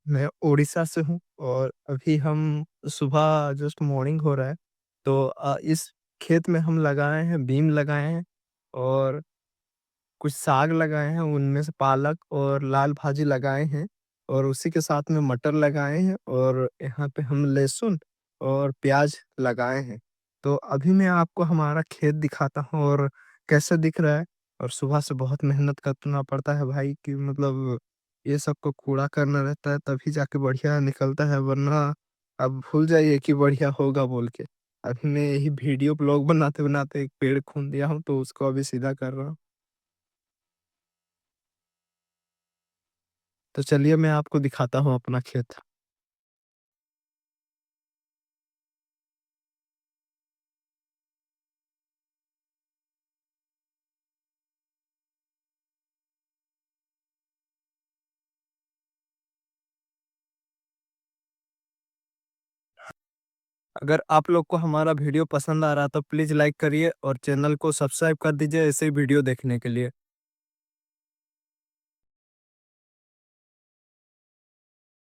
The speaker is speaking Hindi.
मैं उड़ीसा से हूँ और अभी हम सुबह जस्ट मॉर्निंग हो रहा है। तो इस खेत में हम लगाए हैं, बीम लगाए हैं और कुछ साग लगाए हैं, उनमें से पालक और लाल भाजी लगाए हैं और उसी के साथ में मटर लगाए हैं और यहाँ पे हम लहसुन और प्याज लगाए हैं। तो अभी मैं आपको हमारा खेत दिखाता हूँ और कैसा दिख रहा है। और सुबह से बहुत मेहनत करना पड़ता है भाई कि मतलब ये सब को कूड़ा करना रहता है तभी जाके बढ़िया निकलता है, वरना आप भूल जाइए कि बढ़िया होगा बोल के। अभी मैं यही वीडियो ब्लॉग बनाते-बनाते एक पेड़ खून दिया हूँ तो उसको अभी सीधा कर रहा हूँ। तो चलिए मैं आपको दिखाता हूँ अपना खेत। अगर आप लोग को हमारा वीडियो पसंद आ रहा है तो प्लीज़ लाइक करिए और चैनल को सब्सक्राइब कर दीजिए ऐसे ही वीडियो देखने के लिए।